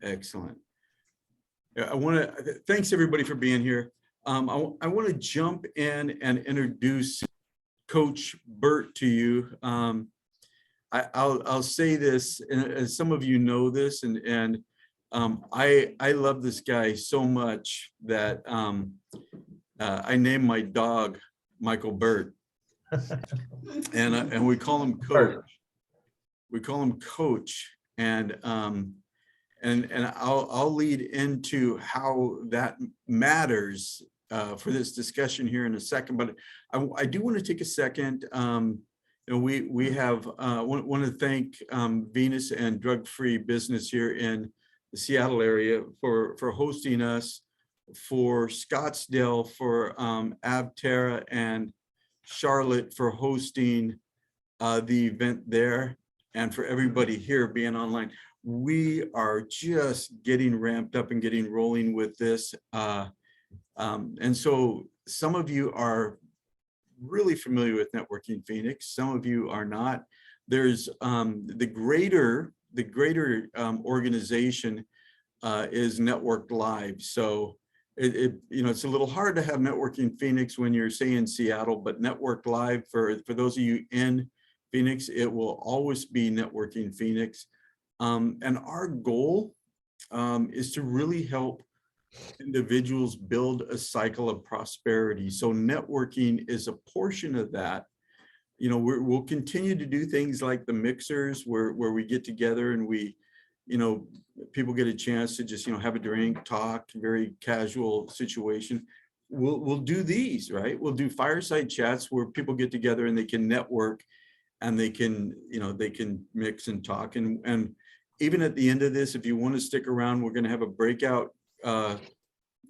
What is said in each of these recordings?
Excellent. I want to thanks everybody for being here. I want to jump in and introduce Coach Burt to you. I'll say this, and some of you know this, and I love this guy so much that I named my dog Michael Burt, and we call him Coach. We call him Coach, and I'll lead into how that matters for this discussion here in a second. But I do want to take a second. We have want to thank Venus and Drug Free Business here in the Seattle area for hosting us, for Scottsdale, for Avterra and Charlotte for hosting the event there, and for everybody here being online. We are just getting ramped up and getting rolling with this. And so some of you are really familiar with Networking Phoenix. Some of you are not. There's the greater organization is Network Live. So it's a little hard to have Networking Phoenix when you're say in Seattle, but Network Live for those of you in Phoenix, it will always be Networking Phoenix. And our goal is to really help individuals build a cycle of prosperity. So networking is a portion of that. We'll continue to do things like the mixers where we get together and we, people get a chance to just, have a drink, talk, very casual situation. We'll do these, right? We'll do fireside chats where people get together and they can network and they can, they can mix and talk. And even at the end of this, if you want to stick around, we're going to have a breakout.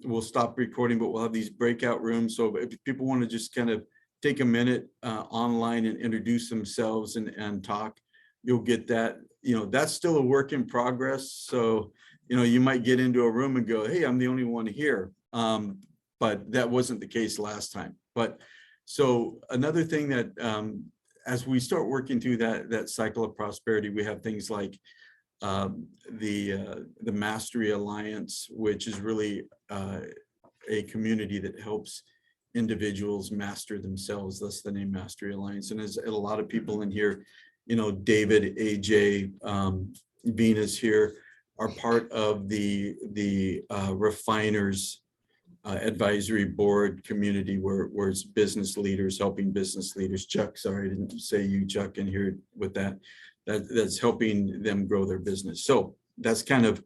We'll stop recording, but we'll have these breakout rooms. So if people want to just kind of take a minute online and introduce themselves and talk, you'll get that. That's still a work in progress. So, you might get into a room and go, hey, I'm the only one here. But that wasn't the case last time. But so another thing that as we start working through that cycle of prosperity, we have things like the Mastery Alliance, which is really a community that helps individuals master themselves. That's the name Mastery Alliance. And there's a lot of people in here, David, AJ, Venus here are part of the Refiners Advisory Board community where it's business leaders helping business leaders. Chuck, sorry, I didn't say you, Chuck, in here with that. That's helping them grow their business. So that's kind of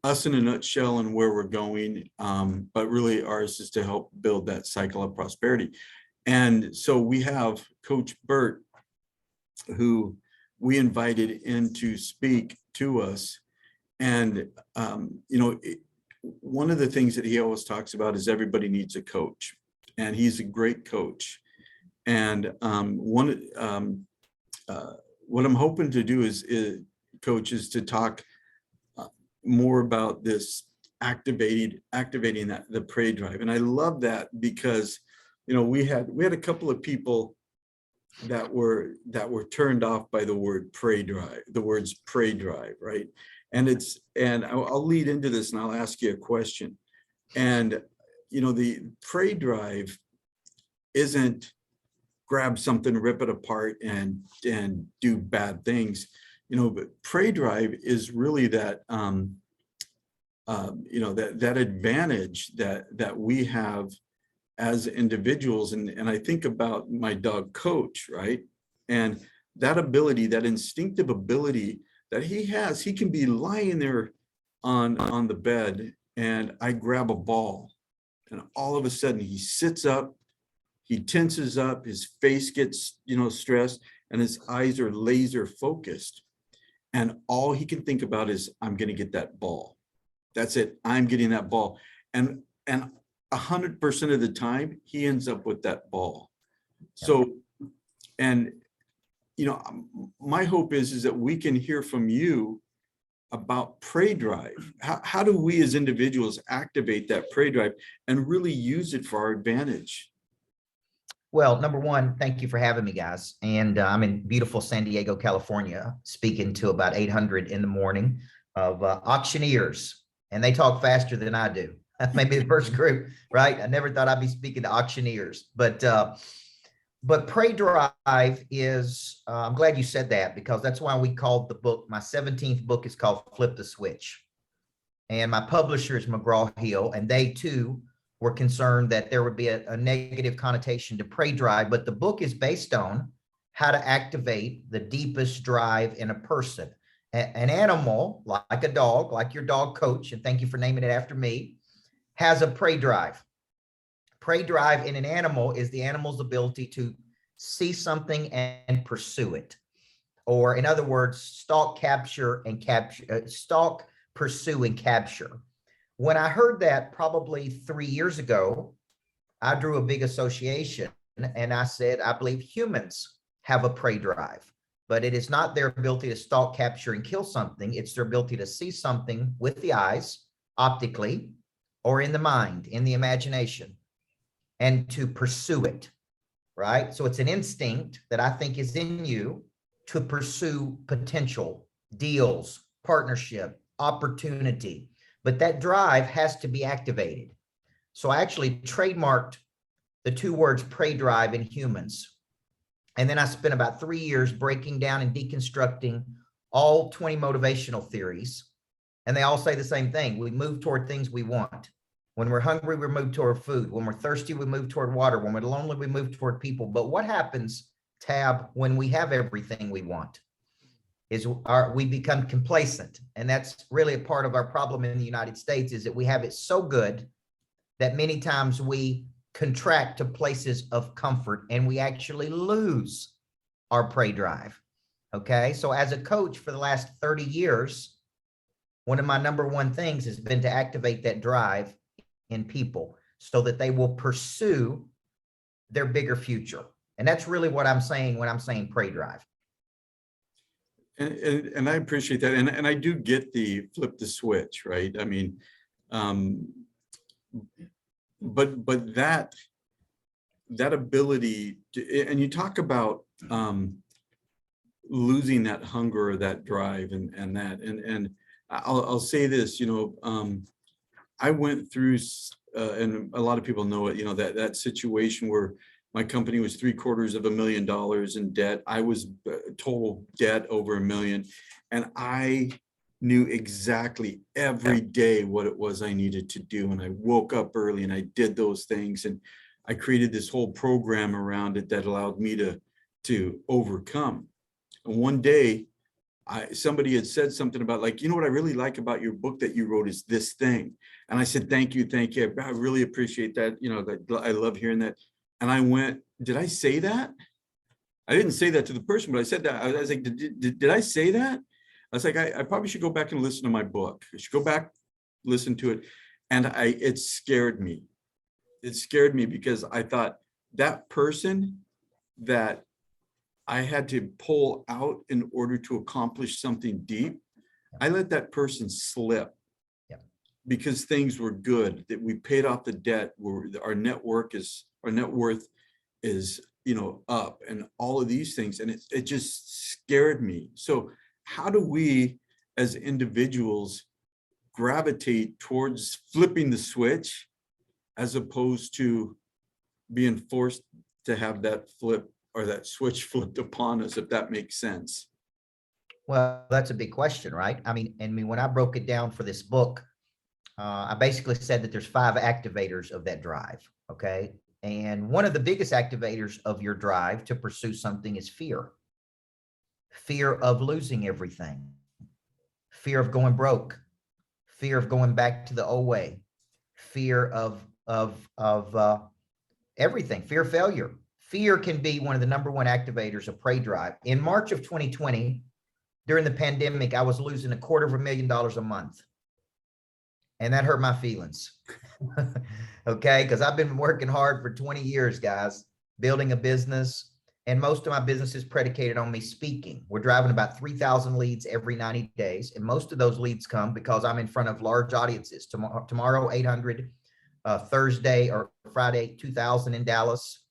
us in a nutshell and where we're going. But really ours is to help build that cycle of prosperity. And so we have Coach Burt, who we invited in to speak to us. And, one of the things that he always talks about is everybody needs a coach, and he's a great coach. And what I'm hoping to do is Coach, is to talk more about this activating the prey drive. And I love that because, we had a couple of people that were turned off by the words prey drive, right? And I'll lead into this and I'll ask you a question. And, the prey drive isn't grab something, rip it apart and do bad things, but prey drive is really that, that advantage that we have as individuals. And I think about my dog Coach, right? And that ability, that instinctive ability that he has, he can be lying there on the bed and I grab a ball and all of a sudden he sits up, he tenses up, his face gets, stressed, and his eyes are laser focused. And all he can think about is, I'm going to get that ball. That's it. I'm getting that ball. And 100% of the time, he ends up with that ball. So, and, my hope is that we can hear from you about prey drive. How do we as individuals activate that prey drive and really use it for our advantage? Well, number one, thank you for having me, guys. And I'm in beautiful San Diego, California, speaking to about 800 in the morning. auctioneers, and they talk faster than I do. Maybe the first group, right? I never thought I'd be speaking to auctioneers, but Pray Drive is, I'm glad you said that, because that's why we called the book, my 17th book is called Flip the Switch. And my publisher is McGraw-Hill, and they too were concerned that there would be a negative connotation to Pray Drive, but the book is based on how to activate the deepest drive in a person. An animal, like a dog, like your dog Coach, and thank you for naming it after me, has a prey drive. Prey drive in an animal is the animal's ability to see something and pursue it. Or in other words, stalk, capture, and capture, stalk, pursue, and capture. When I heard that probably 3 years ago, I drew a big association and I said, I believe humans have a prey drive, but it is not their ability to stalk, capture, and kill something. It's their ability to see something with the eyes, optically, or in the mind, in the imagination, and to pursue it, right? So it's an instinct that I think is in you to pursue potential, deals, partnership, opportunity, but that drive has to be activated. So I actually trademarked the 2 words prey drive in humans. And then I spent about 3 years breaking down and deconstructing all 20 motivational theories. And they all say the same thing. We move toward things we want. When we're hungry, we move toward food. When we're thirsty, we move toward water. When we're lonely, we move toward people. But what happens, Tab, when we have everything we want? Is we become complacent. And that's really a part of our problem in the United States, is that we have it so good that many times we contract to places of comfort and we actually lose our prey drive. Okay. So as a coach for the last 30 years, one of my number one things has been to activate that drive in people so that they will pursue their bigger future. And that's really what I'm saying when I'm saying prey drive. And I appreciate that. And I do get the flip the switch, right? I mean, but that ability to, and you talk about losing that hunger or that drive and I'll say this, I went through, and a lot of people know it, that situation where my company was $750,000 in debt. I was total debt over $1 million. And I knew exactly every day what it was I needed to do. And I woke up early and I did those things. And I created this whole program around it that allowed me to overcome. And one day, somebody had said something about, like, what I really like about your book that you wrote is this thing. And I said, thank you. I really appreciate that. That I love hearing that. And I went, did I say that? I didn't say that to the person, but I said that. I was like, did I say that? I was like, I probably should go back and listen to my book. I should go back, listen to it. And it scared me. It scared me because I thought that person that I had to pull out in order to accomplish something deep, I let that person slip. Because things were good, that we paid off the debt, where our net worth is up, and all of these things, and it just scared me. So how do we as individuals gravitate towards flipping the switch as opposed to being forced to have that flip or that switch flipped upon us, if that makes sense? Well, that's a big question, right? I mean, when I broke it down for this book, I basically said that there's 5 activators of that drive. Okay. And one of the biggest activators of your drive to pursue something is fear. Fear of losing everything. Fear of going broke. Fear of going back to the old way. Fear of everything. Fear of failure. Fear can be one of the number one activators of prey drive. In March of 2020, during the pandemic, I was losing $250,000 a month. And that hurt my feelings. Okay. Because I've been working hard for 20 years, guys, building a business. And most of my business is predicated on me speaking. We're driving about 3,000 leads every 90 days. And most of those leads come because I'm in front of large audiences. Tomorrow, 800, Thursday or Friday, 2,000 in Dallas.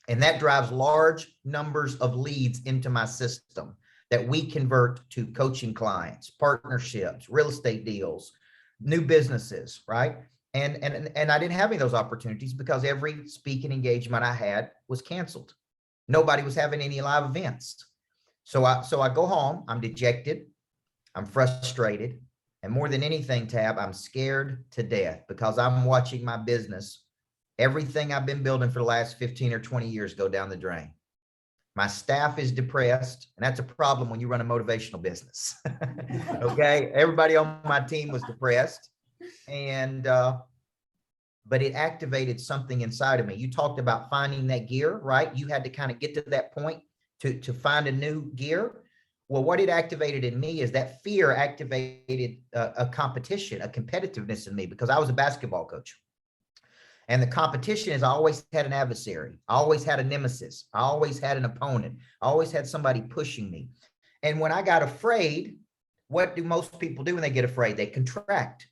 And that drives large numbers of leads into my system. that we convert to coaching clients, partnerships, real estate deals, new businesses, right? And I didn't have any of those opportunities because every speaking engagement I had was canceled. Nobody was having any live events. So I go home, I'm dejected, I'm frustrated, and more than anything, Tab, I'm scared to death because I'm watching my business, everything I've been building for the last 15 or 20 years go down the drain. My staff is depressed, and that's a problem when you run a motivational business. Okay, everybody on my team was depressed, and but it activated something inside of me. You talked about finding that gear, right? You had to kind of get to that point to find a new gear. Well, what it activated in me is that fear activated a competition, a competitiveness in me, because I was a basketball coach. And the competition is I always had an adversary. I always had a nemesis. I always had an opponent. I always had somebody pushing me. And when I got afraid, what do most people do when they get afraid? They contract.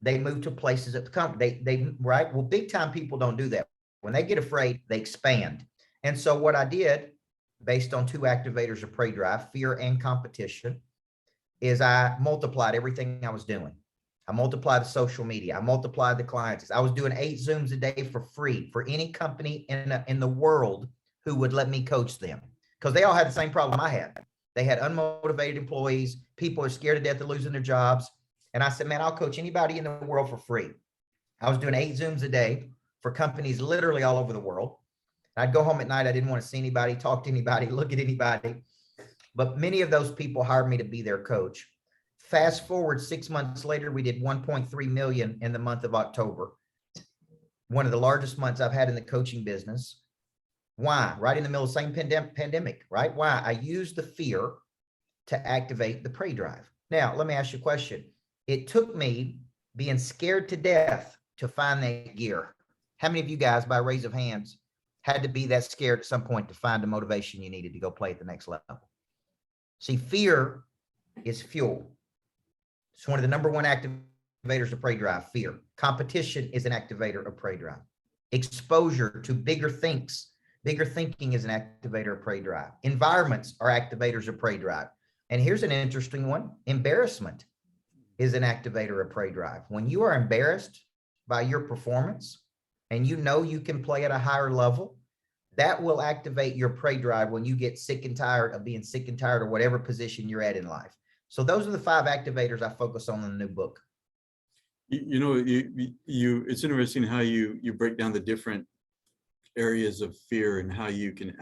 They move to places at the company. Right? Well, big time people don't do that. When they get afraid, they expand. And so what I did, based on two activators of prey drive, fear and competition, is I multiplied everything I was doing. I multiplied the social media. I multiplied the clients. I was doing 8 Zooms a day for free for any company in the world who would let me coach them, because they all had the same problem I had. They had unmotivated employees. People are scared to death of losing their jobs. And I said, man, I'll coach anybody in the world for free. I was doing 8 Zooms a day for companies literally all over the world. I'd go home at night. I didn't want to see anybody, talk to anybody, look at anybody. But many of those people hired me to be their coach. Fast forward 6 months later, we did 1.3 million in the month of October. One of the largest months I've had in the coaching business. Why? Right in the middle of the same pandemic, right? Why? I used the fear to activate the prey drive. Now, let me ask you a question. It took me being scared to death to find that gear. How many of you guys, by raise of hands, had to be that scared at some point to find the motivation you needed to go play at the next level? See, fear is fuel. It's one of the number one activators of prey drive, fear. Competition is an activator of prey drive. Exposure to bigger things. Bigger thinking is an activator of prey drive. Environments are activators of prey drive. And here's an interesting one. Embarrassment is an activator of prey drive. When you are embarrassed by your performance and you know you can play at a higher level, that will activate your prey drive when you get sick and tired of being sick and tired of whatever position you're at in life. So those are the 5 activators I focus on in the new book. You know, it's interesting how you break down the different areas of fear and how you can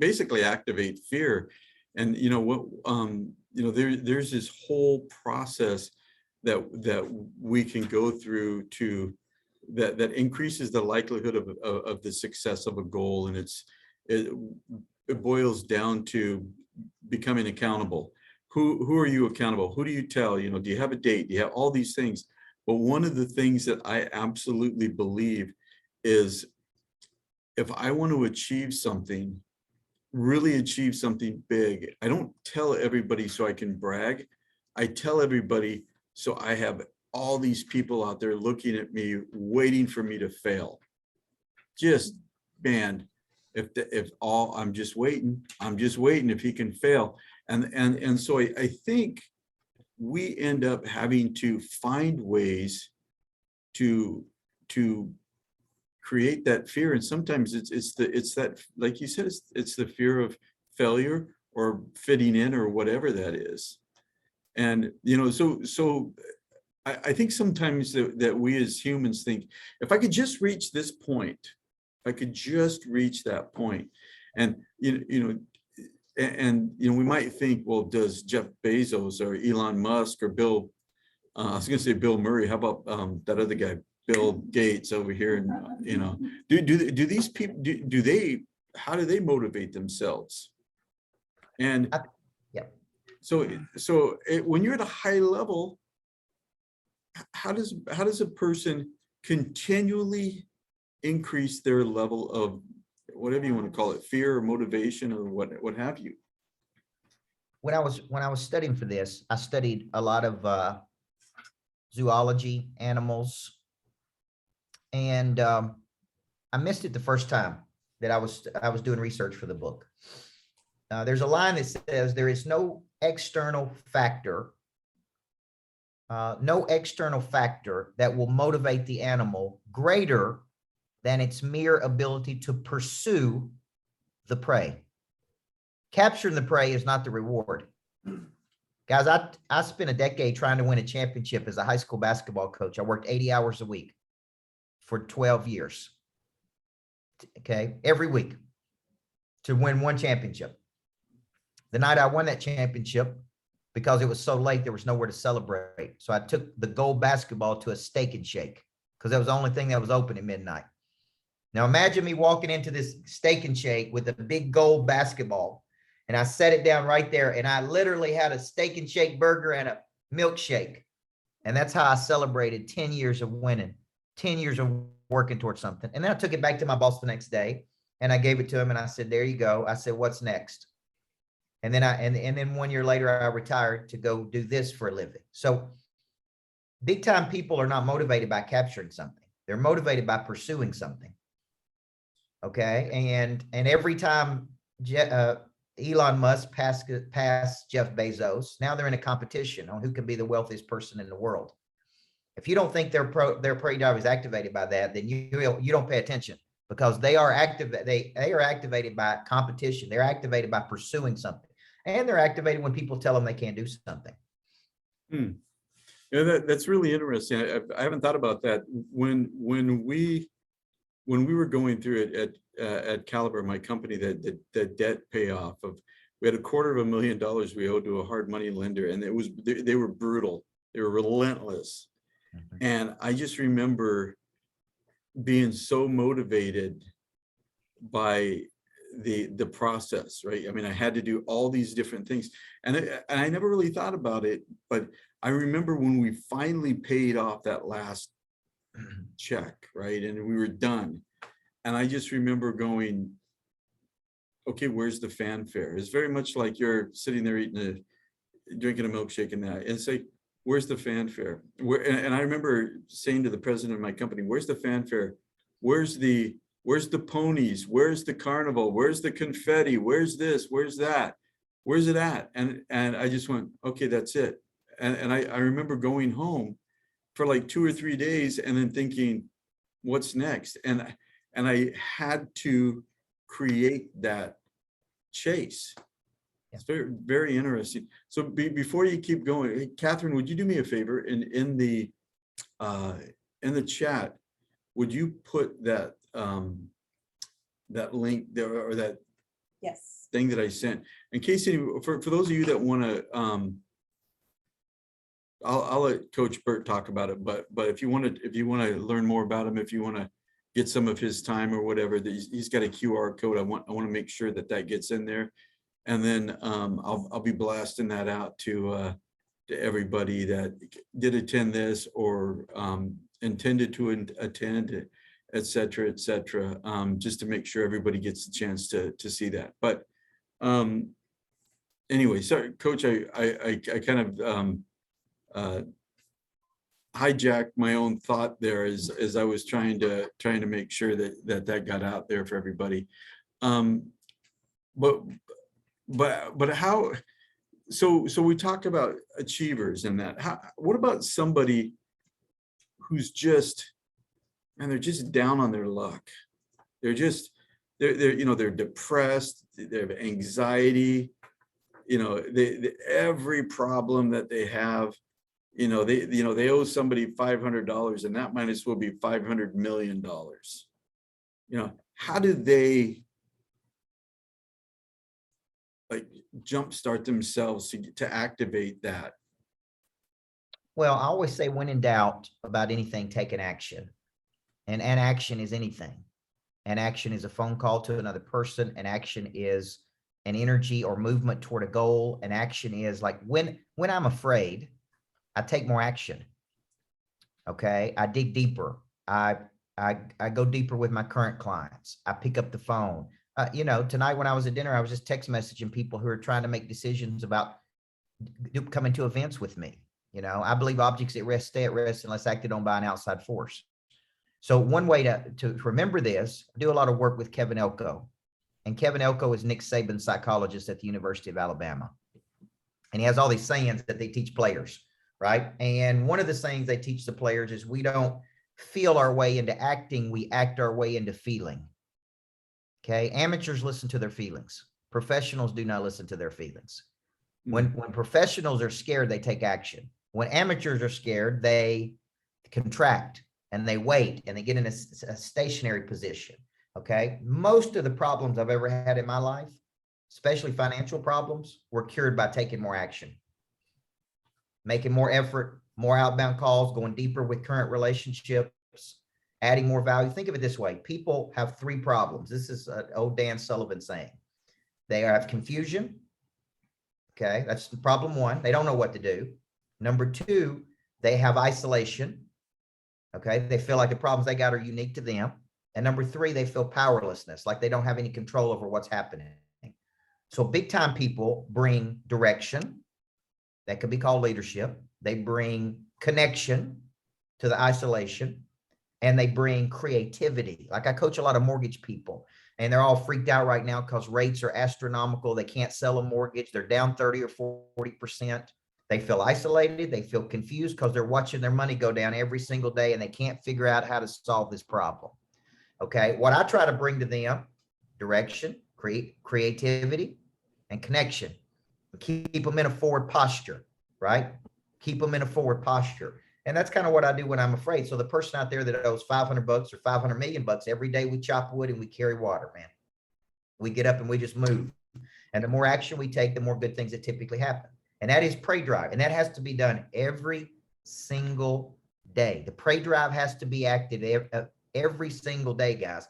basically activate fear. And you know what, there's this whole process that we can go through that increases the likelihood of the success of a goal. And it boils down to becoming accountable. Who are you accountable? Who do you tell? You know, do you have a date? Do you have all these things? But one of the things that I absolutely believe is, if I want to achieve something, really achieve something big, I don't tell everybody so I can brag. I tell everybody so I have all these people out there looking at me, waiting for me to fail. Just, man, I'm just waiting if he can fail. And so I think we end up having to find ways to create that fear. And sometimes it's that, like you said, it's the fear of failure or fitting in or whatever that is. And, you know, so I think sometimes that we as humans think, if I could just reach this point, if I could just reach that point. And, we might think, well, does Jeff Bezos or Elon Musk or Bill, I was going to say Bill Murray, how about that other guy, Bill Gates over here? And, do these people, how do they motivate themselves? And yeah. So when you're at a high level, how does a person continually increase their level of whatever you want to call it, fear or motivation or what have you? When I was studying for this, I studied a lot of zoology, animals, and I missed it the first time that I was doing research for the book. there's a line that says there is no external factor that will motivate the animal greater than its mere ability to pursue the prey. Capturing the prey is not the reward. Guys, I spent a decade trying to win a championship as a high school basketball coach. I worked 80 hours a week for 12 years. Okay, every week to win one championship. The night I won that championship, because it was so late, there was nowhere to celebrate. So I took the gold basketball to a Steak and Shake because that was the only thing that was open at midnight. Now imagine me walking into this Steak and Shake with a big gold basketball, and I set it down right there, and I literally had a Steak and Shake burger and a milkshake. And that's how I celebrated 10 years of winning, 10 years of working towards something. And then I took it back to my boss the next day, and I gave it to him, and I said, there you go. I said, what's next? And then and then 1 year later, I retired to go do this for a living. So big time people are not motivated by capturing something. They're motivated by pursuing something. Okay. And every time Elon Musk passed Jeff Bezos, now they're in a competition on who can be the wealthiest person in the world. If you don't think their prey drive is activated by that, then you don't pay attention, because they are activated by competition. They're activated by pursuing something. And they're activated when people tell them they can't do something. Yeah, that's really interesting. I haven't thought about that. When we were going through it at Caliber, my company, that debt payoff of, we had $250,000 we owed to a hard money lender, and they were brutal. They were relentless. Mm-hmm. And I just remember being so motivated by the process, right? I mean, I had to do all these different things, and I never really thought about it, but I remember when we finally paid off that last check, right? And we were done. And I just remember going, okay, where's the fanfare? It's very much like you're sitting there drinking a milkshake and that, and say, where's the fanfare? And I remember saying to the president of my company, where's the fanfare? Where's the ponies? Where's the carnival? Where's the confetti? Where's this? Where's that? Where's it at? And I just went, okay, that's it. And I remember going home for like 2 or 3 days and then thinking, what's next? And I had to create that chase. It's very, very interesting. So before you keep going, hey, Catherine, would you do me a favor? In the chat, would you put that that link there, or that thing that I sent, in case for those of you that want to, I'll let Coach Burt talk about it, but if you want to learn more about him, if you want to get some of his time or whatever, he's got a QR code. I want to make sure that gets in there, and then I'll be blasting that out to everybody that did attend this or intended to attend, et cetera, just to make sure everybody gets a chance to see that. But anyway, sorry, Coach, I kind of hijacked my own thought there as I was trying to make sure that got out there for everybody. But how? So we talk about achievers and that. What about somebody who's they're just down on their luck? They're depressed. They have anxiety. Every problem that they have, they owe somebody $500, and that might as well be $500 million. How do they jumpstart themselves to activate that? Well, I always say, when in doubt about anything, take an action. And an action is anything. An action is a phone call to another person. An action is an energy or movement toward a goal. An action is like when I'm afraid, I take more action. Okay. I dig deeper. I go deeper with my current clients. I pick up the phone. Tonight when I was at dinner, I was just text messaging people who are trying to make decisions about coming to events with me. I believe objects at rest stay at rest unless acted on by an outside force. So one way to remember this, I do a lot of work with Kevin Elko. And Kevin Elko is Nick Saban's psychologist at the University of Alabama. And he has all these sayings that they teach players, right? And one of the sayings they teach the players is we don't feel our way into acting, we act our way into feeling. Okay, amateurs listen to their feelings. Professionals do not listen to their feelings. When professionals are scared, they take action. When amateurs are scared, they contract and they wait and they get in a stationary position. Okay, most of the problems I've ever had in my life, especially financial problems, were cured by taking more action, making more effort, more outbound calls, going deeper with current relationships, adding more value. Think of it this way. People have three problems. This is an old Dan Sullivan saying. They have confusion. Okay, that's the problem one. They don't know what to do. Number two, they have isolation. Okay, they feel like the problems they got are unique to them. And number three, they feel powerlessness, like they don't have any control over what's happening. So big time people bring direction. That could be called leadership. They bring connection to the isolation, and they bring creativity. Like I coach a lot of mortgage people, and they're all freaked out right now because rates are astronomical. They can't sell a mortgage. They're down 30 or 40%. They feel isolated. They feel confused because they're watching their money go down every single day, and they can't figure out how to solve this problem. Okay, what I try to bring to them, direction, creativity, and connection. Keep them in a forward posture, right? Keep them in a forward posture. And that's kind of what I do when I'm afraid. So the person out there that owes $500 or $500 million, every day we chop wood and we carry water, man. We get up and we just move. And the more action we take, the more good things that typically happen. And that is pray drive. And that has to be done every single day. The pray drive has to be acted every single day, guys,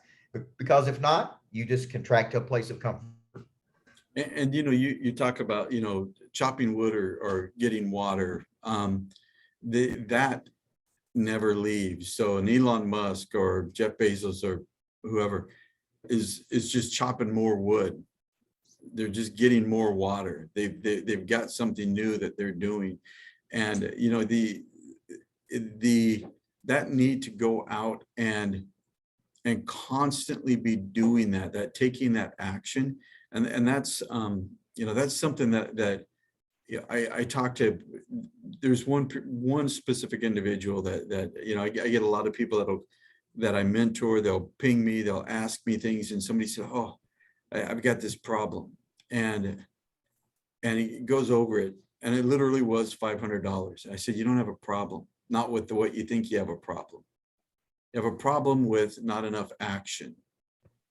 because if not, you just contract to a place of comfort. And you talk about, chopping wood or getting water. That never leaves. So an Elon Musk or Jeff Bezos or whoever is just chopping more wood. They're just getting more water. They've got something new that they're doing. And that need to go out and constantly be doing that taking that action. And that's that's something that I talk to. There's one specific individual that I get a lot of people that I mentor. They'll ping me, they'll ask me things, and somebody said, "Oh, I've got this problem," and he goes over it, and it literally was $500. I said, "You don't have a problem, not with what you think you have a problem. You have a problem with not enough action.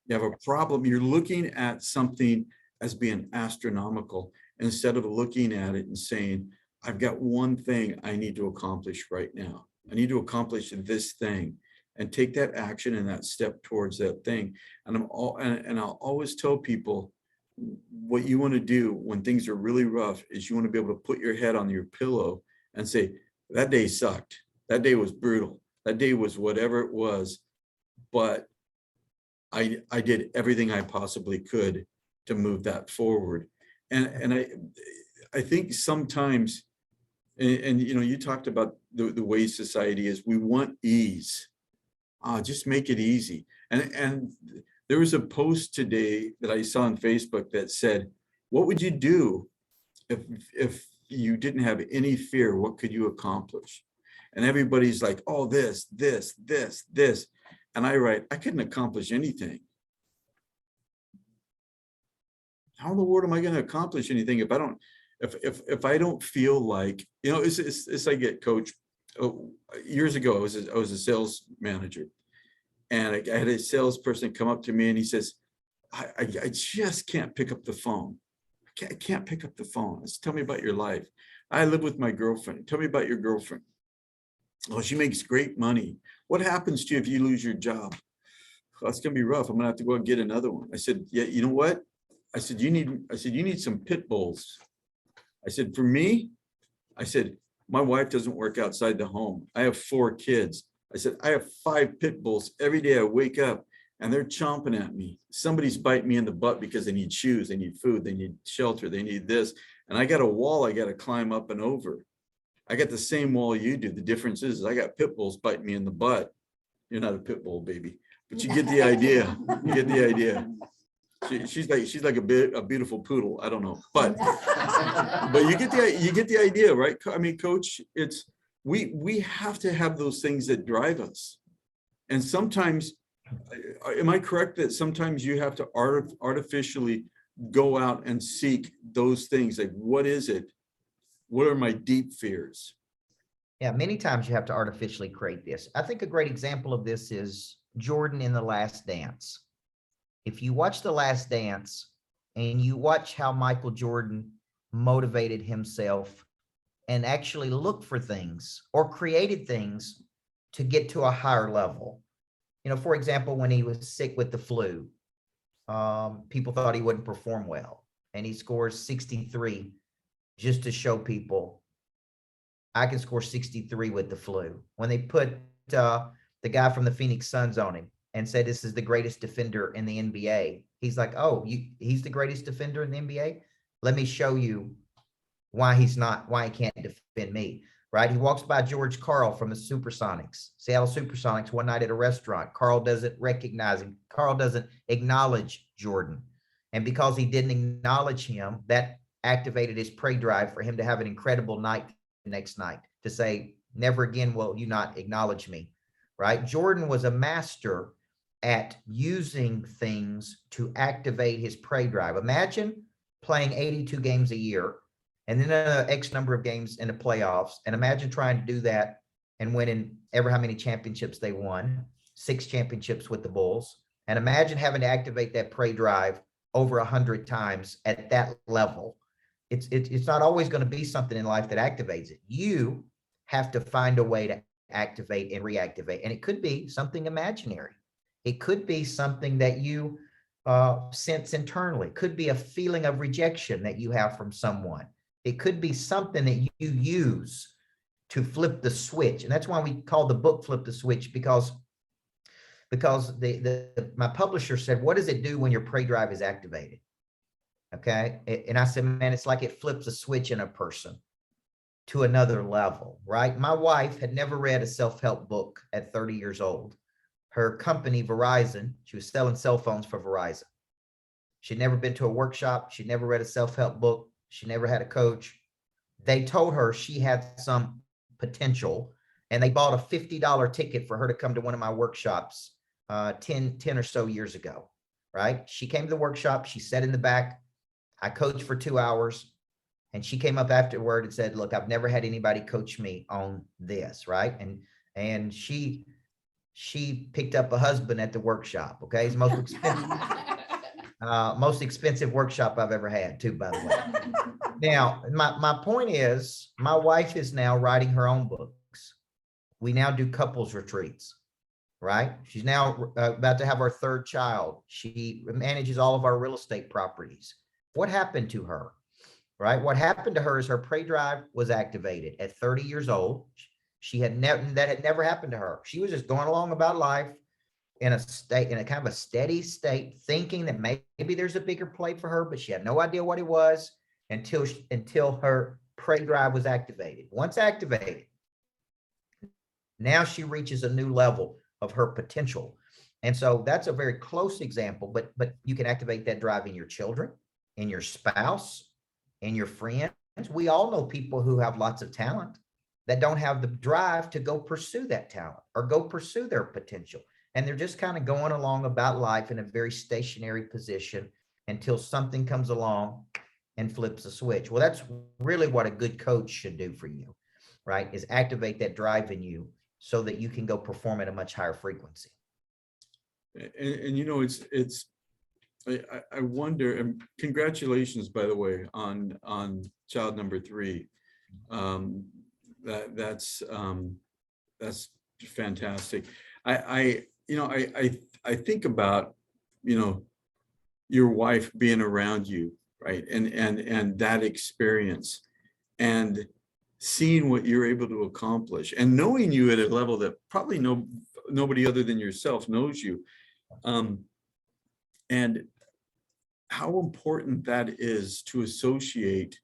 You have a problem. You're looking at something as being astronomical instead of looking at it and saying, I've got one thing I need to accomplish right now. I need to accomplish this thing and take that action and that step towards that thing." And I'll always tell people what you want to do when things are really rough is you want to be able to put your head on your pillow and say, that day sucked. That day was brutal. That day was whatever it was, but I did everything I possibly could to move that forward. And I think sometimes, and you talked about the way society is, we want ease. Just make it easy. And there was a post today that I saw on Facebook that said, what would you do if you didn't have any fear? What could you accomplish? And everybody's like, oh, this. And I write, I couldn't accomplish anything. How in the world am I going to accomplish anything if I don't feel like, it's like it, Coach. Years ago, I was a sales manager, and I had a salesperson come up to me and he says, I just can't pick up the phone. I can't pick up the phone. I said, tell me about your life. I live with my girlfriend. Tell me about your girlfriend. Oh, she makes great money. What happens to you if you lose your job? Oh, it's gonna be rough. I'm gonna have to go and get another one. I said, yeah, you know what? I said, you need some pit bulls. I said, for me, I said, my wife doesn't work outside the home. I have 4 kids. I said, I have 5 pit bulls. Every day I wake up and they're chomping at me. Somebody's biting me in the butt because they need shoes, they need food, they need shelter, they need this. And I got a wall I got to climb up and over. I got the same wall you do. The difference is I got pit bulls biting me in the butt. You're not a pit bull, baby, but you get the idea. You get the idea. she's like a beautiful poodle. I don't know, but you get the idea, right? I mean, Coach, it's we have to have those things that drive us, and sometimes, am I correct that sometimes you have to artificially go out and seek those things? Like, what is it? What are my deep fears? Yeah, many times you have to artificially create this. I think a great example of this is Jordan in The Last Dance. If you watch The Last Dance and you watch how Michael Jordan motivated himself and actually looked for things or created things to get to a higher level. You know, for example, when he was sick with the flu, people thought he wouldn't perform well, and he scores 63 just to show people I can score 63 with the flu. When they put the guy from the Phoenix Suns on him and said this is the greatest defender in the NBA, he's like, oh, he's the greatest defender in the NBA? Let me show you why he can't defend me, right? He walks by George Karl from the Supersonics, Seattle Supersonics, one night at a restaurant. Karl doesn't recognize him. Karl doesn't acknowledge Jordan. And because he didn't acknowledge him, that activated his prey drive for him to have an incredible night the next night, to say, never again will you not acknowledge me, right? Jordan was a master at using things to activate his prey drive. Imagine playing 82 games a year and then X number of games in the playoffs. And imagine trying to do that and winning ever how many championships they won, 6 championships with the Bulls. And imagine having to activate that prey drive over 100 times at that level. It's not always going to be something in life that activates it. You have to find a way to activate and reactivate. And it could be something imaginary. It could be something that you sense internally. It could be a feeling of rejection that you have from someone. It could be something that you use to flip the switch. And that's why we call the book Flip the Switch, because my publisher said, what does it do when your prey drive is activated? Okay. And I said, man, it's like it flips a switch in a person to another level, right? My wife had never read a self-help book at 30 years old. Her company, Verizon, she was selling cell phones for Verizon. She'd never been to a workshop. She'd never read a self-help book. She never had a coach. They told her she had some potential, and they bought a $50 ticket for her to come to one of my workshops 10 or so years ago, right? She came to the workshop. She sat in the back. I coached for 2 hours, and she came up afterward and said, look, I've never had anybody coach me on this, right? And she picked up a husband at the workshop. Okay. It's the most expensive workshop I've ever had too, by the way. Now, my point is, my wife is now writing her own books. We now do couples retreats, right? She's now about to have our 3rd child. She manages all of our real estate properties. What happened to her, right? What happened to her is her prey drive was activated at 30 years old. That had never happened to her. She was just going along about life in a kind of a steady state, thinking that maybe there's a bigger play for her, but she had no idea what it was until her prey drive was activated. Once activated, now she reaches a new level of her potential. And so that's a very close example, but you can activate that drive in your children, in your spouse, in your friends. We all know people who have lots of talent that don't have the drive to go pursue that talent or go pursue their potential. And they're just kind of going along about life in a very stationary position until something comes along and flips a switch. Well, that's really what a good coach should do for you, right? Is activate that drive in you so that you can go perform at a much higher frequency. And you know, I wonder, and congratulations, by the way, on child number 3. That's fantastic. I think about, your wife being around you, right? And that experience and seeing what you're able to accomplish and knowing you at a level that probably nobody other than yourself knows you. And how important that is to associate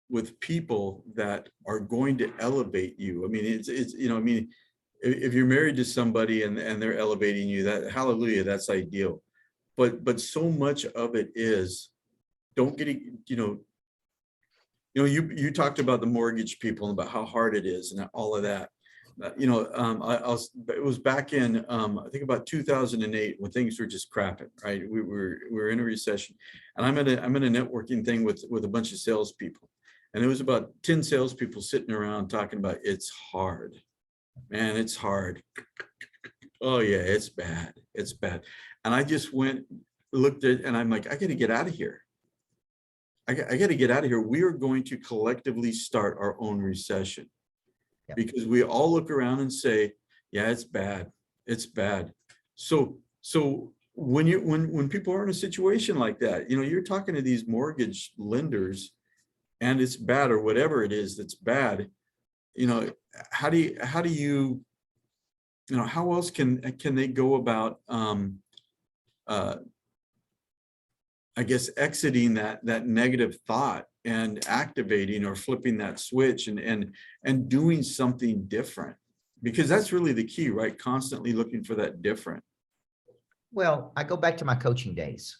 with people that are going to elevate you. I mean, if you're married to somebody and they're elevating you, that hallelujah, that's ideal. but so much of it is, don't get, you talked about the mortgage people and about how hard it is and all of that. It was back in, I think about 2008 when things were just crapping, right? We were in a recession, and I'm in a networking thing with a bunch of salespeople, and there was about 10 salespeople sitting around talking about, it's hard, man, it's hard. Oh yeah, it's bad. It's bad. And I just looked at, and I'm like, I got to get out of here. I got to get out of here. We are going to collectively start our own recession. Yep. Because we all look around and say, yeah, it's bad. It's bad. So when people are in a situation like that, you're talking to these mortgage lenders and it's bad, or whatever it is that's bad, how do you how else can they go about I guess exiting that negative thought and activating or flipping that switch and doing something different? Because that's really the key, right? Constantly looking for that different. Well, I go back to my coaching days.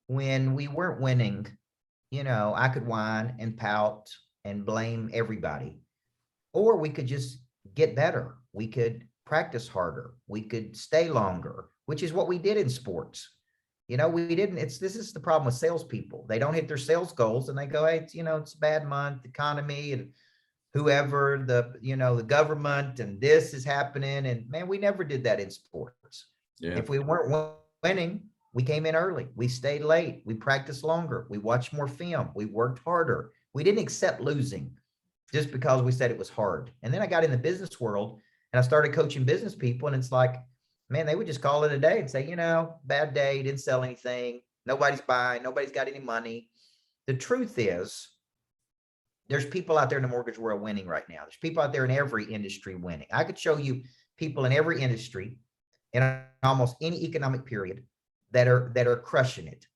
When we weren't winning, I could whine and pout and blame everybody. Or we could just get better. We could practice harder. We could stay longer, which is what we did in sports. We didn't, this is the problem with salespeople. They don't hit their sales goals and they go, hey, it's a bad month, economy and whoever, the government, and this is happening. And man, we never did that in sports. Yeah. If we weren't winning, we came in early. We stayed late. We practiced longer. We watched more film. We worked harder. We didn't accept losing just because we said it was hard. And then I got in the business world and I started coaching business people. And it's like, man, they would just call it a day and say, bad day, didn't sell anything. Nobody's buying. Nobody's got any money. The truth is, there's people out there in the mortgage world winning right now. There's people out there in every industry winning. I could show you people in every industry in almost any economic period that are crushing it.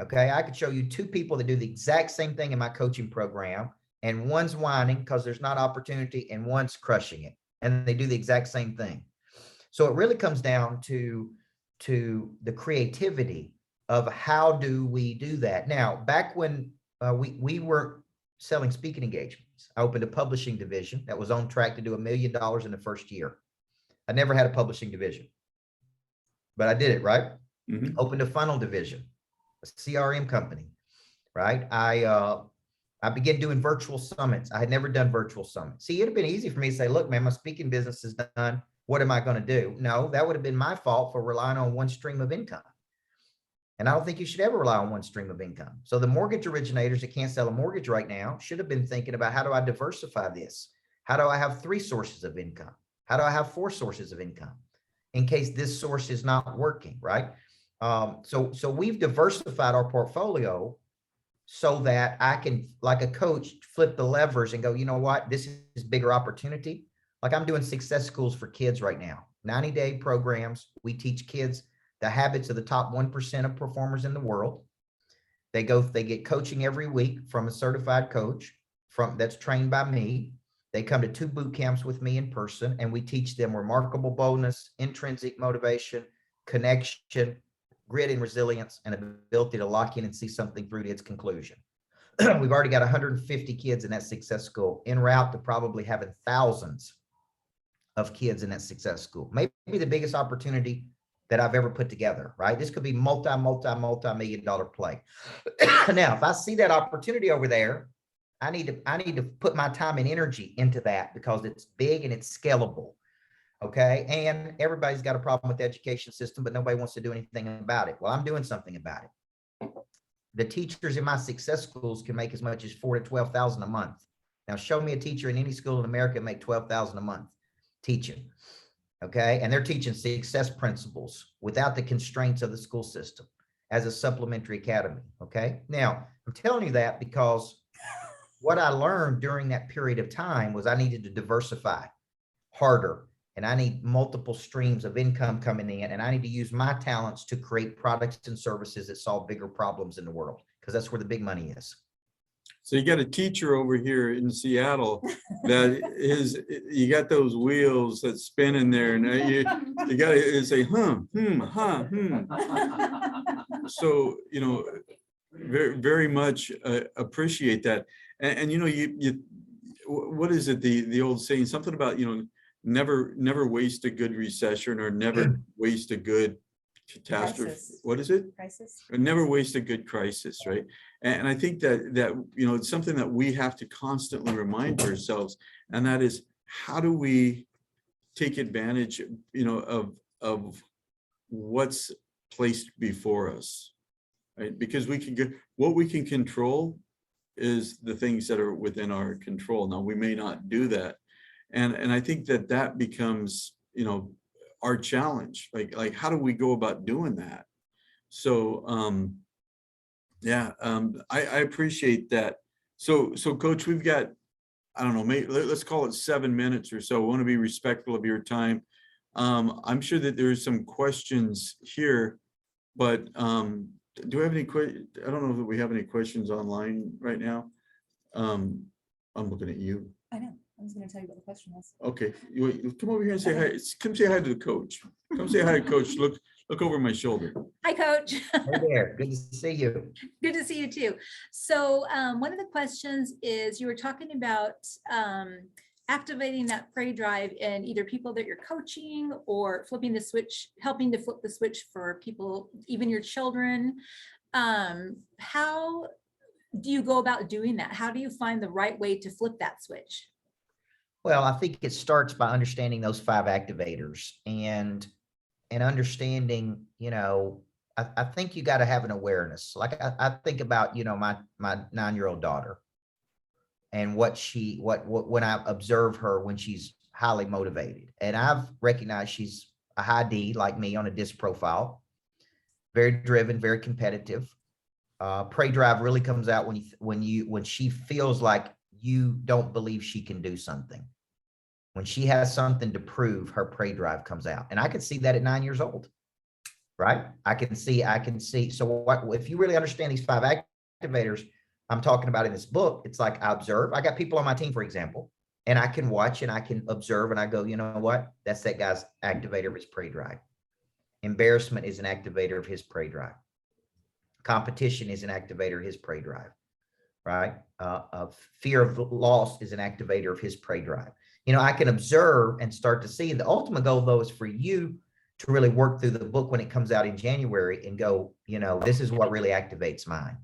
Okay. I could show you two people that do the exact same thing in my coaching program, and one's whining because there's not opportunity and one's crushing it. And they do the exact same thing. So it really comes down to the creativity of how do we do that. Now, back when we were selling speaking engagements, I opened a publishing division that was on track to do $1 million in the first year. I never had a publishing division, but I did it, right? Mm-hmm. Opened a funnel division, a CRM company, right? I began doing virtual summits. I had never done virtual summits. See, it'd have been easy for me to say, look, man, my speaking business is done. What am I going to do? No, that would have been my fault for relying on one stream of income. And I don't think you should ever rely on one stream of income. So the mortgage originators that can't sell a mortgage right now should have been thinking about, how do I diversify this? How do I have 3 sources of income? How do I have 4 sources of income in case this source is not working, right? So we've diversified our portfolio so that I can, like a coach, flip the levers and go, you know what, this is bigger opportunity. Like I'm doing success schools for kids right now, 90-day programs. We teach kids the habits of the top 1% of performers in the world. They get coaching every week from a certified coach that's trained by me. They come to 2 boot camps with me in person, and we teach them remarkable boldness, intrinsic motivation, connection, grit and resilience, and ability to lock in and see something through to its conclusion. We've already got 150 kids in that success school, en route to probably having thousands of kids in that success school. Maybe the biggest opportunity that I've ever put together, right? This could be multi-million dollar play. Now, if I see that opportunity over there, I need to put my time and energy into that because it's big and it's scalable. Okay. And everybody's got a problem with the education system, but nobody wants to do anything about it. Well, I'm doing something about it. The teachers in my success schools can make as much as $4,000 to $12,000 a month. Now, show me a teacher in any school in America make $12,000 a month teaching. Okay. And they're teaching success principles without the constraints of the school system as a supplementary academy. Okay. Now, I'm telling you that because what I learned during that period of time was I needed to diversify harder. And I need multiple streams of income coming in, and I need to use my talents to create products and services that solve bigger problems in the world, because that's where the big money is. So you got a teacher over here in Seattle that you got those wheels that spin in there, and you got to say, so, you know, very, very much appreciate that. And you know, what is it, the old saying, something about, you know, never waste a good recession, or never waste a good catastrophe. Crisis. What is it? Crisis. Or never waste a good crisis, right? And I think that you know, it's something that we have to constantly remind ourselves, and that is, how do we take advantage, you know, of what's placed before us, right? Because we can get what we can control is the things that are within our control. Now, we may not do that, and I think that becomes, you know, our challenge. Like how do we go about doing that? So yeah, I appreciate that. So Coach, we've got, I don't know, maybe let's call it 7 minutes or so. I want to be respectful of your time. I'm sure that there's some questions here, but do we have any I don't know if we have any questions online right now. I'm looking at you. I know. I was going to tell you what the question was. Okay, you come over here and say hi. Come say hi to the coach. Come say hi, Coach. Look over my shoulder. Hi, Coach. Hey there, good to see you. Good to see you too. So one of the questions is, you were talking about activating that prey drive in either people that you're coaching, or flipping the switch, helping to flip the switch for people, even your children. How do you go about doing that? How do you find the right way to flip that switch? Well, I think it starts by understanding those 5 activators and understanding, you know, I think you got to have an awareness. Like I think about, you know, my 9-year-old daughter, and what when I observe her when she's highly motivated, and I've recognized she's a high D like me on a disc profile, very driven, very competitive. Prey drive really comes out when she feels like you don't believe she can do something. When she has something to prove, her prey drive comes out. And I could see that at 9 years old, right? I can see. So what, if you really understand these 5 activators I'm talking about in this book, it's like I observe. I got people on my team, for example, and I can watch and I can observe, and I go, you know what? That's that guy's activator of his prey drive. Embarrassment is an activator of his prey drive. Competition is an activator of his prey drive, right? Fear of loss is an activator of his prey drive. You know, I can observe and start to see. The ultimate goal, though, is for you to really work through the book when it comes out in January and go, you know, this is what really activates mine.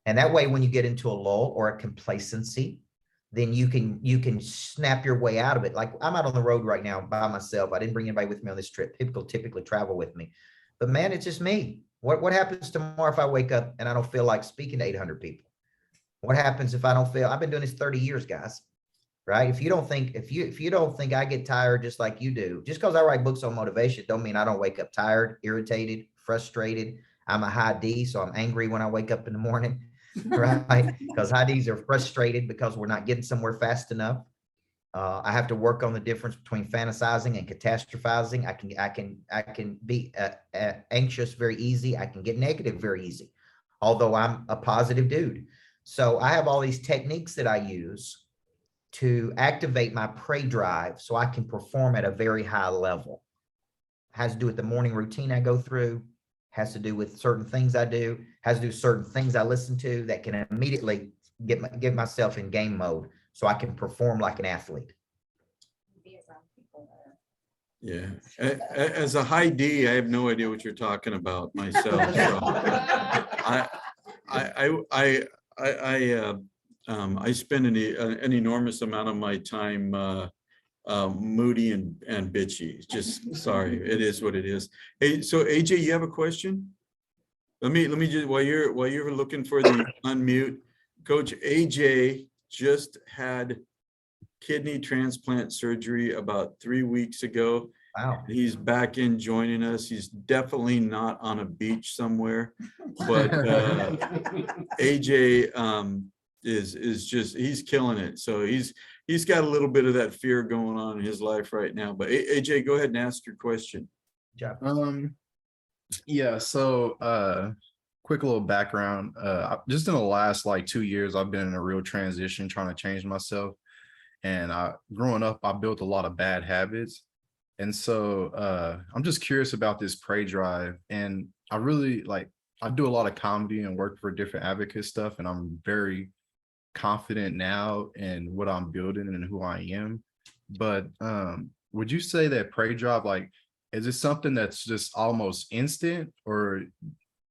And that way, when you get into a lull or a complacency, then you can snap your way out of it. Like, I'm out on the road right now by myself. I didn't bring anybody with me on this trip. People typically travel with me, but man, it's just me. What happens tomorrow if I wake up and I don't feel like speaking to 800 people? What happens if I don't feel? I've been doing this 30 years, guys. Right? If you don't think I get tired just like you do, just because I write books on motivation, don't mean I don't wake up tired, irritated, frustrated. I'm a high D, so I'm angry when I wake up in the morning, right? Because high Ds are frustrated because we're not getting somewhere fast enough. I have to work on the difference between fantasizing and catastrophizing. I can be anxious very easy. I can get negative very easy, although I'm a positive dude. So I have all these techniques that I use to activate my prey drive so I can perform at a very high level. Has to do with the morning routine I go through, has to do with certain things I do, has to do with certain things I listen to that can immediately get myself in game mode so I can perform like an athlete. Yeah, as a high D, I have no idea what you're talking about myself. So I spend an enormous amount of my time moody and bitchy. Just sorry, it is what it is. Hey, so AJ, you have a question? Let me just, while you're looking for the unmute, Coach AJ just had kidney transplant surgery about 3 weeks ago. Wow. He's back in joining us. He's definitely not on a beach somewhere, but AJ is just, he's killing it. So he's got a little bit of that fear going on in his life right now. But AJ, go ahead and ask your question. Yeah, so quick little background. Just in the last like 2 years, I've been in a real transition trying to change myself. And growing up, I built a lot of bad habits. And so I'm just curious about this Pray Drive. And I really like, I do a lot of comedy and work for different advocate stuff. And I'm very confident now in what I'm building and who I am. But would you say that Pray Drive, like, is it something that's just almost instant, or,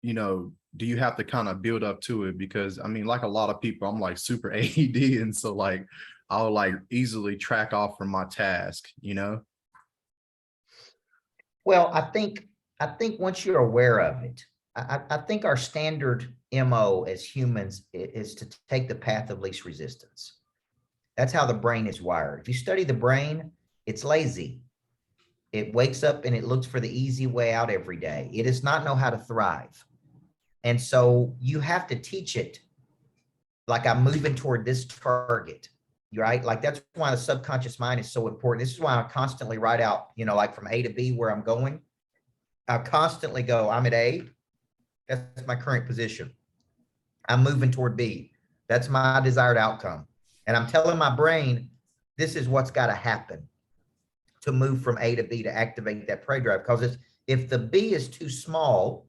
you know, do you have to kind of build up to it? Because I mean, like a lot of people, I'm like super AED. And so like, I'll like easily track off from my task, you know? Well, I think once you're aware of it, I think our standard MO as humans is to take the path of least resistance. That's how the brain is wired. If you study the brain, it's lazy. It wakes up and it looks for the easy way out every day. It does not know how to thrive. And so you have to teach it, like, I'm moving toward this target, right? Like, that's why the subconscious mind is so important. This is why I constantly write out, you know, like from A to B where I'm going. I constantly go, I'm at A. That's my current position. I'm moving toward B. That's my desired outcome. And I'm telling my brain, this is what's got to happen to move from A to B to activate that Pray Drive. Because if the B is too small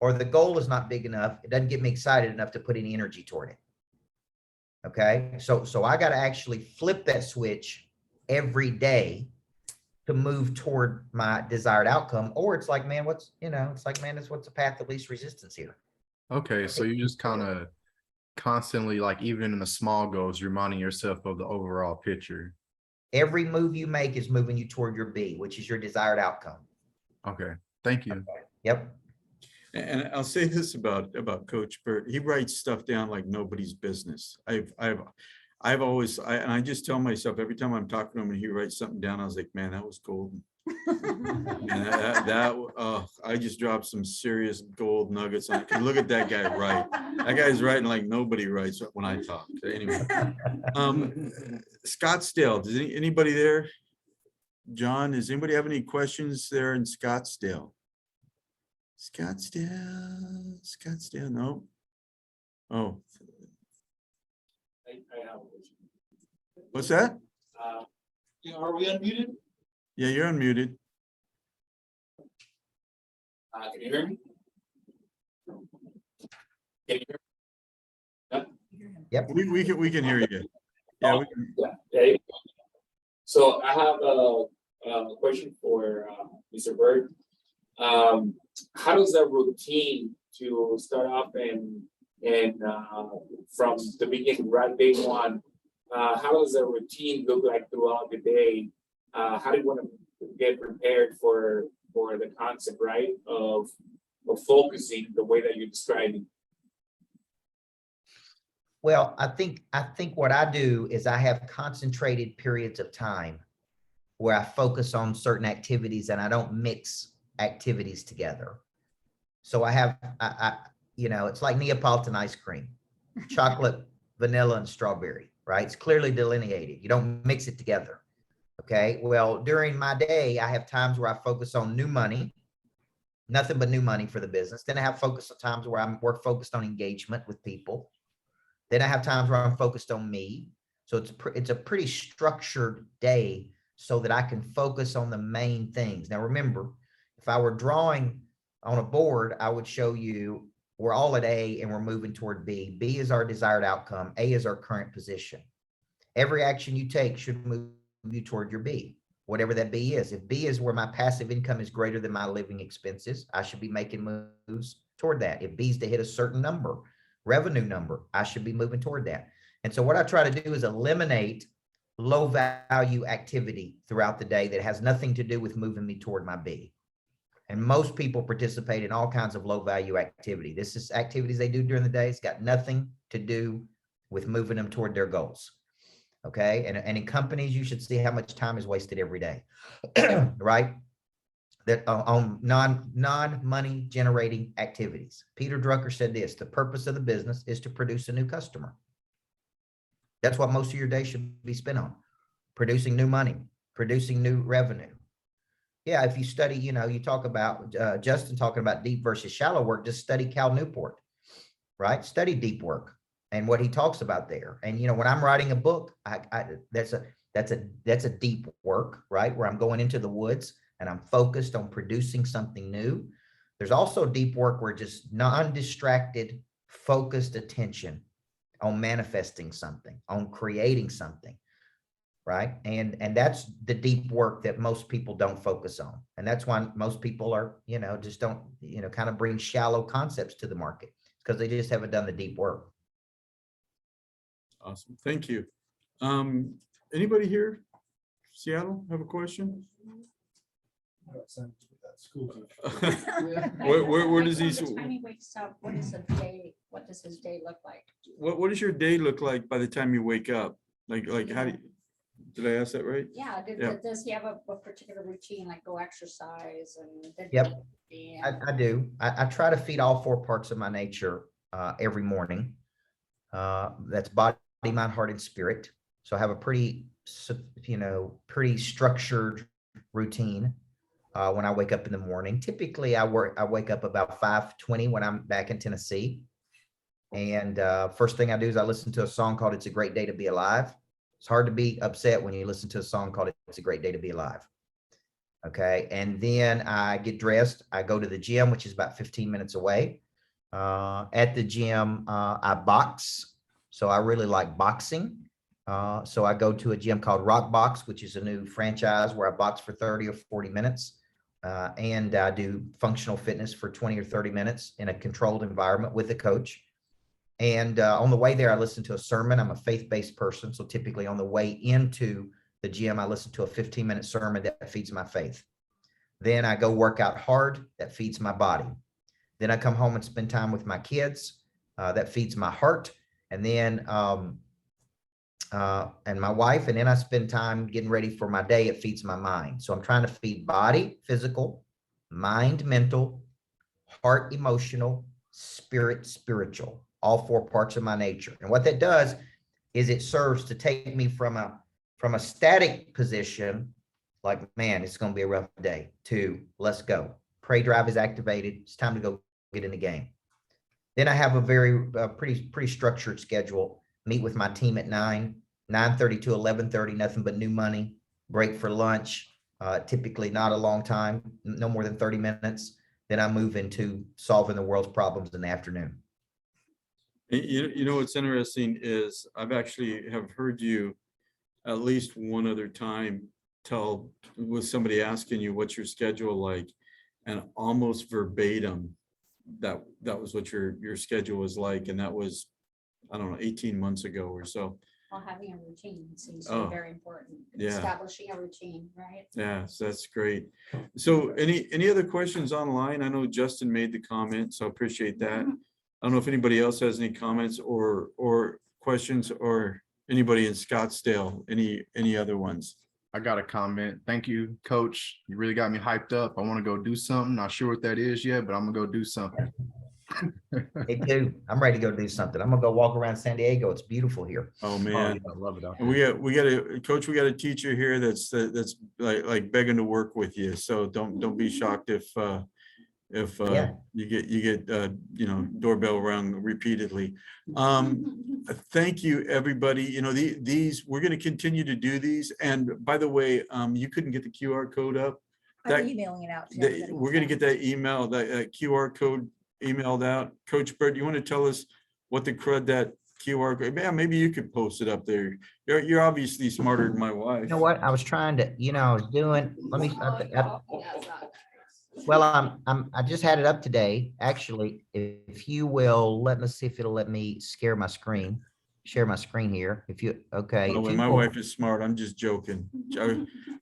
or the goal is not big enough, it doesn't get me excited enough to put any energy toward it. Okay. So I got to actually flip that switch every day to move toward my desired outcome. Or it's like, man, what's the path of least resistance here? Okay. So you just kind of constantly, like, even in the small goals, reminding yourself of the overall picture. Every move you make is moving you toward your B, which is your desired outcome. Okay. Thank you. Okay. Yep. And I'll say this about Coach Burt. He writes stuff down like nobody's business. I've always, and I just tell myself every time I'm talking to him and he writes something down, I was like, man, that was golden. And I just dropped some serious gold nuggets on it. 'Cause look at that guy write. That guy's writing like nobody writes when I talk. Anyway, Scottsdale. Does anybody there? John, does anybody have any questions there in Scottsdale? Scottsdale, no. Oh, I have a question. what's that? Are we unmuted? Yeah, you're unmuted. Can you hear me? Can you hear me? Yep. We can hear you. Yeah, we can. Yeah. Okay. So I have a question for Mr. Burt. How does that routine to start off and from the beginning, right, day one, how does the routine look like throughout the day? How do you want to get prepared for the concept, right, of focusing the way that you're describing? Well, I think what I do is I have concentrated periods of time where I focus on certain activities and I don't mix activities together. So I have, it's like Neapolitan ice cream, chocolate, vanilla, and strawberry, right? It's clearly delineated. You don't mix it together. Okay. Well, during my day, I have times where I focus on new money, nothing but new money for the business. Then I have times where I'm focused on engagement with people. Then I have times where I'm focused on me. So it's a pretty structured day so that I can focus on the main things. Now, remember, if I were drawing on a board, I would show you we're all at A and we're moving toward B. B is our desired outcome. A is our current position. Every action you take should move you toward your B, whatever that B is. If B is where my passive income is greater than my living expenses, I should be making moves toward that. If B is to hit a certain number, revenue number, I should be moving toward that. And so what I try to do is eliminate low value activity throughout the day that has nothing to do with moving me toward my B. And most people participate in all kinds of low value activity. This is activities they do during the day. It's got nothing to do with moving them toward their goals. Okay. And in companies, you should see how much time is wasted every day, right? That on non-money generating activities. Peter Drucker said this: the purpose of the business is to produce a new customer. That's what most of your day should be spent on: producing new money, producing new revenue. Yeah, if you study, you talk about Justin talking about deep versus shallow work. Just study Cal Newport, right? Study deep work and what he talks about there. And when I'm writing a book, That's a deep work, right? Where I'm going into the woods and I'm focused on producing something new. There's also deep work where just non-distracted, focused attention on manifesting something, on creating something, right? And that's the deep work that most people don't focus on. And that's why most people are, just don't, kind of bring shallow concepts to the market because they just haven't done the deep work. Awesome. Thank you. Anybody here, Seattle, have a question? Where does these, By the time he wakes up, what does his day look like? what does your day look like by the time you wake up? Like how do you, did I ask that right? Yeah, Yeah. does he have a particular routine, like go exercise and? Yep. I do. I try to feed all 4 parts of my nature every morning. That's body, mind, heart, and spirit. So I have a pretty structured routine when I wake up in the morning. Typically, I wake up about 5:20 when I'm back in Tennessee. And first thing I do is I listen to a song called "It's a Great Day to Be Alive." It's hard to be upset when you listen to a song called "It's a Great Day to Be Alive." Okay. And then I get dressed. I go to the gym, which is about 15 minutes away. At the gym, I box. So I really like boxing. So I go to a gym called Rock Box, which is a new franchise where I box for 30 or 40 minutes. And I do functional fitness for 20 or 30 minutes in a controlled environment with a coach. And on the way there, I listen to a sermon. I'm a faith-based person. So typically on the way into the gym, I listen to a 15-minute sermon that feeds my faith. Then I go work out hard. That feeds my body. Then I come home and spend time with my kids. That feeds my heart. And then, and my wife. And then I spend time getting ready for my day. It feeds my mind. So I'm trying to feed body, physical, mind, mental, heart, emotional, spirit, spiritual. All 4 parts of my nature. And what that does is it serves to take me from a static position, like, man, it's going to be a rough day, to let's go. Pray drive is activated. It's time to go get in the game. Then I have a pretty structured schedule. Meet with my team at 9:30 to 11:30, nothing but new money. Break for lunch, typically not a long time, no more than 30 minutes. Then I move into solving the world's problems in the afternoon. You know what's interesting is I've actually have heard you at least one other time tell, with somebody asking you what's your schedule like, and almost verbatim that was what your schedule was like, and that was, I don't know, 18 months ago or so. Well, having a routine seems to be very important. Yeah. Establishing a routine, right? Yeah, so that's great. So any other questions online? I know Justin made the comment, so I appreciate that. I don't know if anybody else has any comments or questions, or anybody in Scottsdale, any other ones. I got a comment. Thank you, Coach. You really got me hyped up. I want to go do something. Not sure what that is yet, but I'm gonna go do something. Me too. I'm ready to go do something. I'm gonna go walk around San Diego. It's beautiful here. Oh Oh, man, yeah, I love it out and there. we got a coach. We got a teacher here that's like begging to work with you. So don't be shocked if Yeah. you get doorbell rung repeatedly. Thank you, everybody. These we're going to continue to do these. And by the way, you couldn't get the QR code up. I'm emailing it out. to everybody. We're going to get that email, that QR code emailed out. Coach Burt, you want to tell us what that QR code? Man, maybe you could post it up there. You're obviously smarter than my wife. You know what? I was trying to, I was doing, let me, well, I just had it up today. Actually, if you will, let me see if it'll let me share my screen here. Okay. Oh, if when you my will- wife is smart, I'm just joking.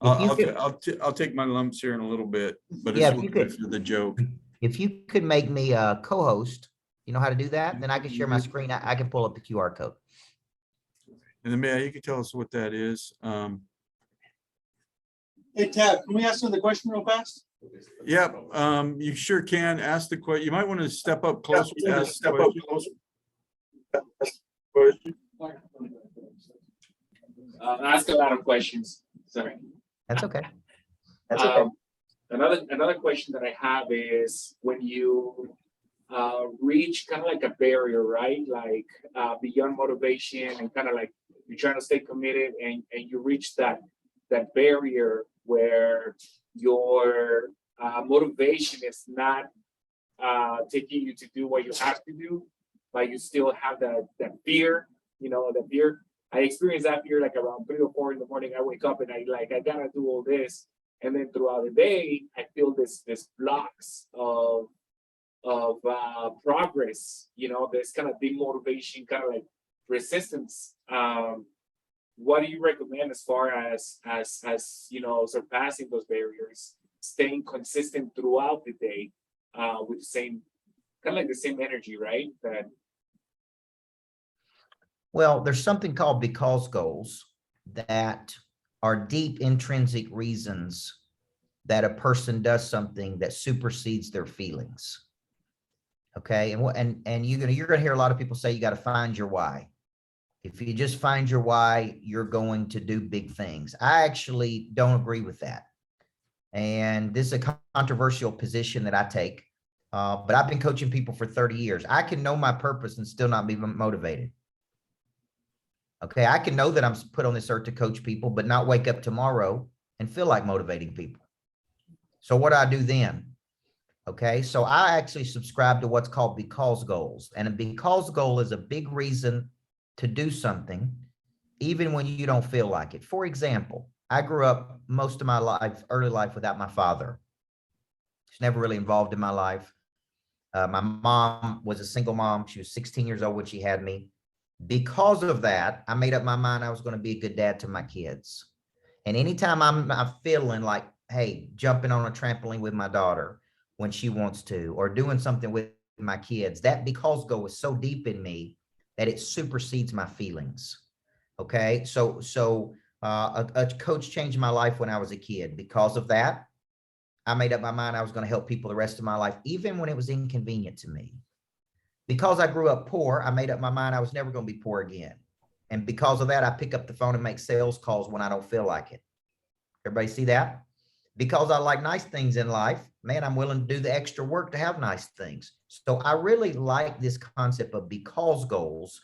I'll take my lumps here in a little bit, but Yeah, it's if you worth it could- for the joke. If you could make me a co-host, you know how to do that? Then I can share my screen. I can pull up the QR code. And then Mayor, you can tell us what that is. Hey, Tab, can we ask another question real fast? Yep, you sure can ask the question. You might want to step up closer. to ask the Step up question. closer. Ask a lot of questions. Sorry. That's okay. That's okay. Another question that I have is when you reach kind of like a barrier, right? Like beyond motivation and kind of like you're trying to stay committed and you reach that barrier where your motivation is not taking you to do what you have to do, but you still have that fear, the fear. I experienced that fear like around 3 or 4 in the morning. I wake up and I gotta do all this. And then throughout the day, I feel this blocks of progress, there's kind of demotivation, kind of like resistance. What do you recommend as far as surpassing those barriers, staying consistent throughout the day with the same kind of like the same energy, right? Well, there's something called because goals that are deep intrinsic reasons that a person does something that supersedes their feelings. Okay, and you're gonna hear a lot of people say you got to find your why. If you just find your why, you're going to do big things. I actually don't agree with that, and this is a controversial position that I take. But I've been coaching people for 30 years. I can know my purpose and still not be motivated. Okay, I can know that I'm put on this earth to coach people, but not wake up tomorrow and feel like motivating people. So what do I do then? Okay, so I actually subscribe to what's called because goals. And a because goal is a big reason to do something, even when you don't feel like it. For example, I grew up most of my life, early life, without my father. He's never really involved in my life. My mom was a single mom. She was 16 years old when she had me. Because of that, I made up my mind I was going to be a good dad to my kids. And anytime I'm feeling like, hey, jumping on a trampoline with my daughter when she wants to, or doing something with my kids, that because goal is so deep in me that it supersedes my feelings. Okay, so a coach changed my life when I was a kid. Because of that, I made up my mind I was going to help people the rest of my life, even when it was inconvenient to me. Because I grew up poor, I made up my mind I was never going to be poor again. And because of that, I pick up the phone and make sales calls when I don't feel like it. Everybody see that? Because I like nice things in life, man, I'm willing to do the extra work to have nice things. So I really like this concept of because goals.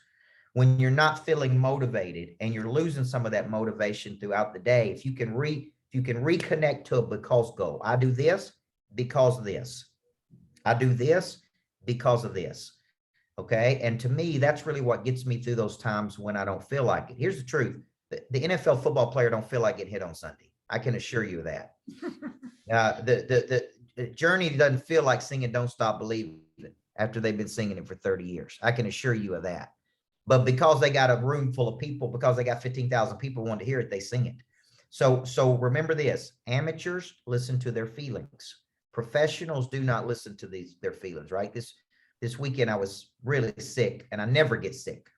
When you're not feeling motivated and you're losing some of that motivation throughout the day, if you can reconnect to a because goal. I do this because of this. I do this because of this. Okay. And to me, that's really what gets me through those times when I don't feel like it. Here's the truth. The NFL football player don't feel like getting hit on Sunday. I can assure you of that. The Journey doesn't feel like singing Don't Stop Believing after they've been singing it for 30 years. I can assure you of that. But because they got a room full of people, because they got 15,000 people wanting to hear it, they sing it. So remember this, amateurs listen to their feelings. Professionals do not listen to their feelings, right? This weekend I was really sick, and I never get sick.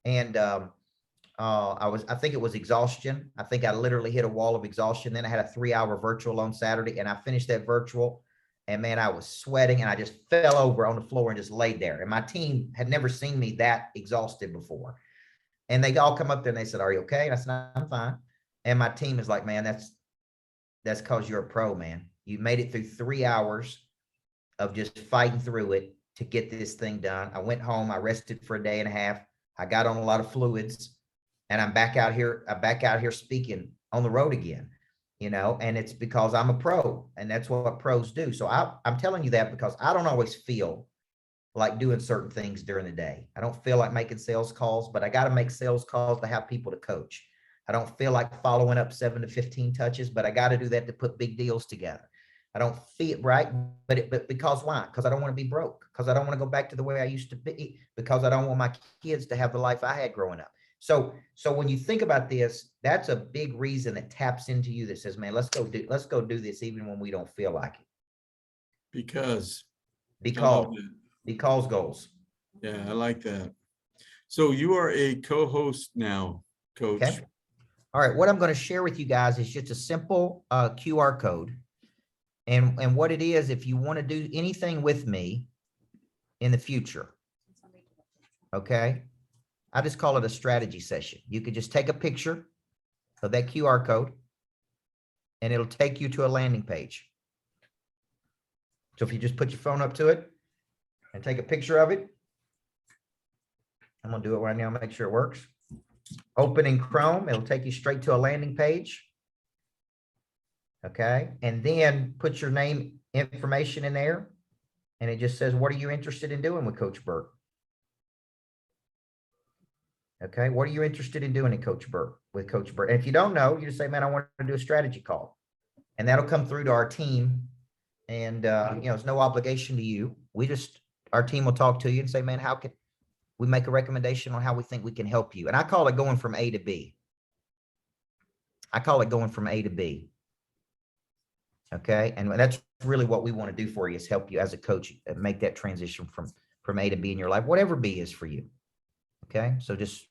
And I think it was exhaustion. I think I literally hit a wall of exhaustion. Then I had a 3-hour virtual on Saturday, and I finished that virtual, and man, I was sweating, and I just fell over on the floor and just laid there. And my team had never seen me that exhausted before. And they all come up there and they said, "Are you okay?" And I said, "I'm fine." And my team is like, "Man, that's because you're a pro, man. You made it through 3 hours of just fighting through it to get this thing done." I went home, I rested for a day and a half. I got on a lot of fluids, and I'm back out here speaking on the road again, and it's because I'm a pro, and that's what pros do. So I'm telling you that because I don't always feel like doing certain things during the day. I don't feel like making sales calls, but I got to make sales calls to have people to coach. I don't feel like following up 7 to 15 touches, but I got to do that to put big deals together. I don't feel right, but because why? Because I don't want to be broke. Because I don't want to go back to the way I used to be. Because I don't want my kids to have the life I had growing up. So when you think about this, that's a big reason that taps into you that says, "Man, let's go do this even when we don't feel like it." Because I love that. Because goals. Yeah, I like that. So you are a co-host now, Coach. Okay. All right. What I'm going to share with you guys is just a simple QR code. And what it is, if you want to do anything with me in the future, okay, I just call it a strategy session. You could just take a picture of that QR code, and it'll take you to a landing page. So if you just put your phone up to it and take a picture of it. I'm gonna do it right now, make sure it works. Open in Chrome, it'll take you straight to a landing page. Okay, and then put your name information in there. And it just says, what are you interested in doing with Coach Burt? Okay, what are you interested in doing with Coach Burt? And if you don't know, you just say, man, I want to do a strategy call. And that'll come through to our team. And it's no obligation to you. Our team will talk to you and say, man, how can we make a recommendation on how we think we can help you? And I call it going from A to B. Okay, and that's really what we want to do for you, is help you as a coach make that transition from A to B in your life, whatever B is for you. Okay, so just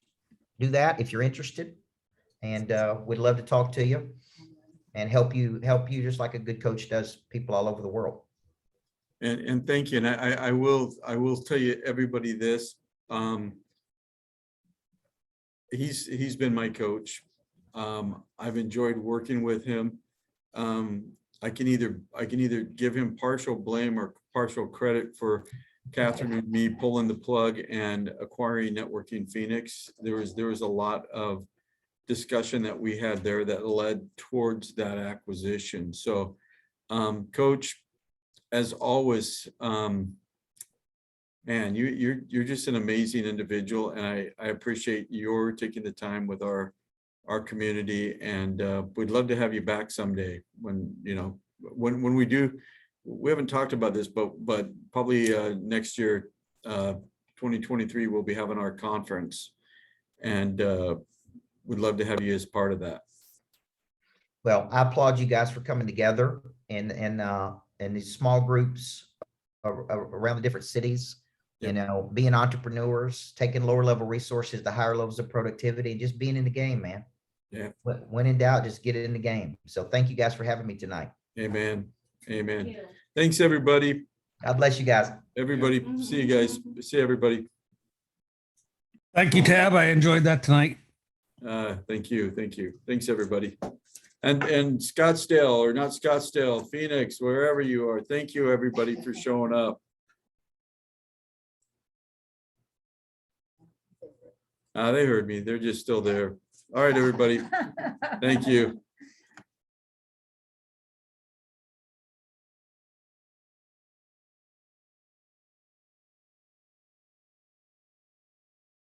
do that if you're interested, and we'd love to talk to you and help you just like a good coach does people all over the world. And thank you. And I will tell you, everybody, this. He's been my coach. I've enjoyed working with him. I can either give him partial blame or partial credit for Catherine and me pulling the plug and acquiring Networking Phoenix. There was a lot of discussion that we had there that led towards that acquisition. So, Coach, as always, man, you're just an amazing individual, and I appreciate your taking the time with our community, and we'd love to have you back someday when we do. We haven't talked about this, but probably next year, 2023, we'll be having our conference, and we'd love to have you as part of that. Well, I applaud you guys for coming together in these small groups around the different cities. Yep. Being entrepreneurs, taking lower level resources to higher levels of productivity, and just being in the game, man. Yeah. When in doubt, just get it in the game. So thank you guys for having me tonight. Amen. Amen. Thank you. Thanks, everybody. God bless you guys. Everybody, see you guys. See everybody. Thank you, Tab. I enjoyed that tonight. Thank you. Thank you. Thanks, everybody. And Scottsdale, or not Scottsdale, Phoenix, wherever you are. Thank you, everybody, for showing up. They heard me. They're just still there. All right, everybody. Thank you.